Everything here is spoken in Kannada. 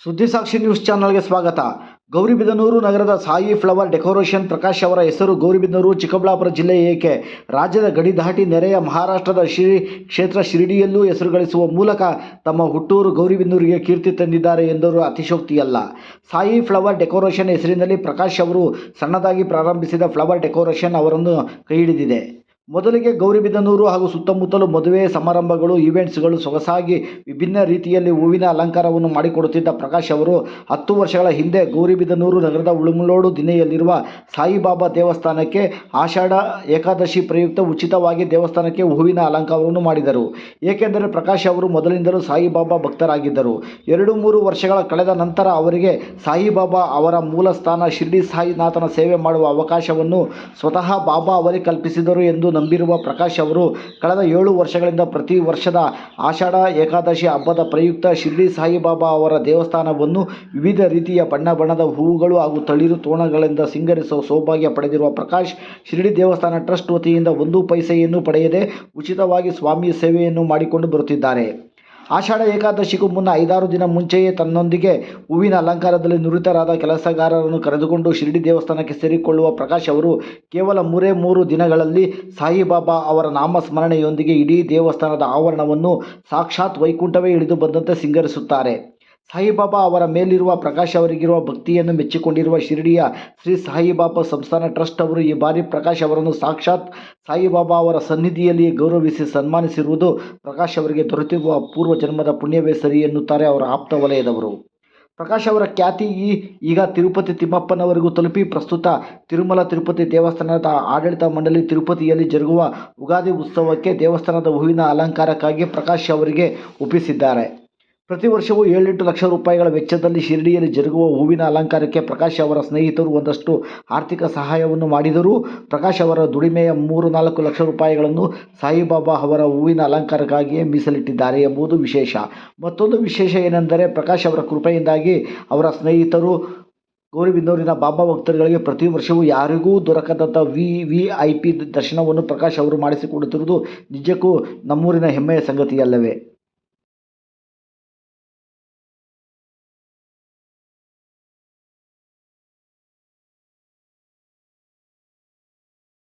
ಸುದ್ದಿಸಾಕ್ಷಿ ನ್ಯೂಸ್ ಚಾನಲ್ಗೆ ಸ್ವಾಗತ. ಗೌರಿಬಿದನೂರು ನಗರದ ಸಾಯಿ ಫ್ಲವರ್ ಡೆಕೋರೇಷನ್ ಪ್ರಕಾಶ್ ಅವರ ಹೆಸರು ಗೌರಿಬಿದನೂರು ಚಿಕ್ಕಬಳ್ಳಾಪುರ ಜಿಲ್ಲೆ ಏಕೆ ರಾಜ್ಯದ ಗಡಿ ದಾಟಿ ನೆರೆಯ ಮಹಾರಾಷ್ಟ್ರದ ಶ್ರೀ ಕ್ಷೇತ್ರ ಶಿರಡಿಯಲ್ಲೂ ಹೆಸರು ಗಳಿಸುವ ಮೂಲಕ ತಮ್ಮ ಹುಟ್ಟೂರು ಗೌರಿಬಿದನೂರಿಗೆ ಕೀರ್ತಿ ತಂದಿದ್ದಾರೆ ಎಂದರೂ ಅತಿಶಯೋಕ್ತಿಯಲ್ಲ. ಸಾಯಿ ಫ್ಲವರ್ ಡೆಕೋರೇಷನ್ ಹೆಸರಿನಲ್ಲಿ ಪ್ರಕಾಶ್ ಅವರು ಸಣ್ಣದಾಗಿ ಪ್ರಾರಂಭಿಸಿದ ಫ್ಲವರ್ ಡೆಕೋರೇಷನ್ ಅವರನ್ನು ಕೈಹಿಡಿದಿದೆ. ಮೊದಲಿಗೆ ಗೌರಿಬಿದನೂರು ಹಾಗೂ ಸುತ್ತಮುತ್ತಲು ಮದುವೆ ಸಮಾರಂಭಗಳು, ಈವೆಂಟ್ಸ್ಗಳು ಸೊಗಸಾಗಿ ವಿಭಿನ್ನ ರೀತಿಯಲ್ಲಿ ಹೂವಿನ ಅಲಂಕಾರವನ್ನು ಮಾಡಿಕೊಡುತ್ತಿದ್ದ ಪ್ರಕಾಶ್ ಅವರು 10 ವರ್ಷಗಳ ಹಿಂದೆ ಗೌರಿಬಿದನೂರು ನಗರದ ಉಳುಮಲೋಡು ದಿನೆಯಲ್ಲಿರುವ ಸಾಯಿಬಾಬಾ ದೇವಸ್ಥಾನಕ್ಕೆ ಆಷಾಢ ಏಕಾದಶಿ ಪ್ರಯುಕ್ತ ಉಚಿತವಾಗಿ ದೇವಸ್ಥಾನಕ್ಕೆ ಹೂವಿನ ಅಲಂಕಾರವನ್ನು ಮಾಡಿದರು. ಏಕೆಂದರೆ ಪ್ರಕಾಶ್ ಅವರು ಮೊದಲಿಂದಲೂ ಸಾಯಿಬಾಬಾ ಭಕ್ತರಾಗಿದ್ದರು. 2-3 ವರ್ಷಗಳ ಕಳೆದ ನಂತರ ಅವರಿಗೆ ಸಾಯಿಬಾಬಾ ಅವರ ಮೂಲ ಸ್ಥಾನ ಶಿರ್ಡಿ ಸಾಯಿನಾಥನ ಸೇವೆ ಮಾಡುವ ಅವಕಾಶವನ್ನು ಸ್ವತಃ ಬಾಬಾ ಅವರೇ ಕಲ್ಪಿಸಿದರು ಎಂದು ನಂಬಿರುವ ಪ್ರಕಾಶ್ ಅವರು ಕಳೆದ 7 ವರ್ಷಗಳಿಂದ ಪ್ರತಿ ವರ್ಷದ ಆಷಾಢ ಏಕಾದಶಿ ಹಬ್ಬದ ಪ್ರಯುಕ್ತ ಶಿರ್ಡಿ ಸಾಯಿಬಾಬಾ ಅವರ ದೇವಸ್ಥಾನವನ್ನು ವಿವಿಧ ರೀತಿಯ ಬಣ್ಣದ ಹೂವುಗಳು ಹಾಗೂ ತಳಿರು ತೋರಣಗಳಿಂದ ಸಿಂಗರಿಸುವ ಸೌಭಾಗ್ಯ ಪಡೆದಿರುವ ಪ್ರಕಾಶ್, ಶಿರ್ಡಿ ದೇವಸ್ಥಾನ ಟ್ರಸ್ಟ್ ವತಿಯಿಂದ 1 ಪೈಸೆಯನ್ನು ಪಡೆಯದೆ ಉಚಿತವಾಗಿ ಸ್ವಾಮಿ ಸೇವೆಯನ್ನು ಮಾಡಿಕೊಂಡು ಬರುತ್ತಿದ್ದಾರೆ. ಆಷಾಢ ಏಕಾದಶಿಗೂ ಮುನ್ನ 5-6 ದಿನ ಮುಂಚೆಯೇ ತನ್ನೊಂದಿಗೆ ಹೂವಿನ ಅಲಂಕಾರದಲ್ಲಿ ನುರಿತರಾದ ಕೆಲಸಗಾರರನ್ನು ಕರೆದುಕೊಂಡು ಶಿರ್ಡಿ ದೇವಸ್ಥಾನಕ್ಕೆ ಸೇರಿಕೊಳ್ಳುವ ಪ್ರಕಾಶ್ ಅವರು ಕೇವಲ 3 ದಿನಗಳಲ್ಲಿ ಸಾಯಿಬಾಬಾ ಅವರ ನಾಮಸ್ಮರಣೆಯೊಂದಿಗೆ ಇಡೀ ದೇವಸ್ಥಾನದ ಆವರಣವನ್ನು ಸಾಕ್ಷಾತ್ ವೈಕುಂಠವೇ ಇಳಿದು ಬಂದಂತೆ ಸಿಂಗರಿಸುತ್ತಾರೆ. ಸಾಯಿಬಾಬಾ ಅವರ ಮೇಲಿರುವ ಪ್ರಕಾಶ್ ಅವರಿಗಿರುವ ಭಕ್ತಿಯನ್ನು ಮೆಚ್ಚಿಕೊಂಡಿರುವ ಶಿರ್ಡಿಯ ಶ್ರೀ ಸಾಯಿಬಾಬಾ ಸಂಸ್ಥಾನ ಟ್ರಸ್ಟ್ ಅವರು ಈ ಬಾರಿ ಪ್ರಕಾಶ್ ಅವರನ್ನು ಸಾಕ್ಷಾತ್ ಸಾಯಿಬಾಬಾ ಅವರ ಸನ್ನಿಧಿಯಲ್ಲಿ ಗೌರವಿಸಿ ಸನ್ಮಾನಿಸಿರುವುದು ಪ್ರಕಾಶ್ ಅವರಿಗೆ ದೊರೆತಿರುವ ಪೂರ್ವ ಜನ್ಮದ ಪುಣ್ಯವೇ ಸರಿ ಎನ್ನುತ್ತಾರೆ ಅವರ ಆಪ್ತ ವಲಯದವರು. ಪ್ರಕಾಶ್ ಅವರ ಖ್ಯಾತಿ ಈಗ ತಿರುಪತಿ ತಿಮ್ಮಪ್ಪನವರೆಗೂ ತಲುಪಿ ಪ್ರಸ್ತುತ ತಿರುಮಲ ತಿರುಪತಿ ದೇವಸ್ಥಾನದ ಆಡಳಿತ ಮಂಡಳಿ ತಿರುಪತಿಯಲ್ಲಿ ಜರುಗುವ ಉಗಾದಿ ಉತ್ಸವಕ್ಕೆ ದೇವಸ್ಥಾನದ ಹೂವಿನ ಅಲಂಕಾರಕ್ಕಾಗಿ ಪ್ರಕಾಶ್ ಅವರಿಗೆ ಒಪ್ಪಿಸಿದ್ದಾರೆ. ಪ್ರತಿ ವರ್ಷವೂ 7-8 ಲಕ್ಷ ರೂಪಾಯಿಗಳ ವೆಚ್ಚದಲ್ಲಿ ಶಿರ್ಡಿಯಲ್ಲಿ ಜರುಗುವ ಹೂವಿನ ಅಲಂಕಾರಕ್ಕೆ ಪ್ರಕಾಶ್ ಅವರ ಸ್ನೇಹಿತರು ಒಂದಷ್ಟು ಆರ್ಥಿಕ ಸಹಾಯವನ್ನು ಮಾಡಿದರೂ ಪ್ರಕಾಶ್ ಅವರ ದುಡಿಮೆಯ 3-4 ಲಕ್ಷ ರೂಪಾಯಿಗಳನ್ನು ಸಾಯಿಬಾಬಾ ಅವರ ಹೂವಿನ ಅಲಂಕಾರಕ್ಕಾಗಿಯೇ ಮೀಸಲಿಟ್ಟಿದ್ದಾರೆ ಎಂಬುದು ವಿಶೇಷ. ಮತ್ತೊಂದು ವಿಶೇಷ ಏನೆಂದರೆ ಪ್ರಕಾಶ್ ಅವರ ಕೃಪೆಯಿಂದಾಗಿ ಅವರ ಸ್ನೇಹಿತರು ಗೌರಿಬಿದನೂರಿನ ಬಾಬಾ ಭಕ್ತರುಗಳಿಗೆ ಪ್ರತಿ ವರ್ಷವೂ ಯಾರಿಗೂ ದೊರಕದಂಥ VIP ದರ್ಶನವನ್ನು ಪ್ರಕಾಶ್ ಅವರು ಮಾಡಿಸಿಕೊಡುತ್ತಿರುವುದು ನಿಜಕ್ಕೂ ನಮ್ಮೂರಿನ ಹೆಮ್ಮೆಯ ಸಂಗತಿಯಲ್ಲವೇ.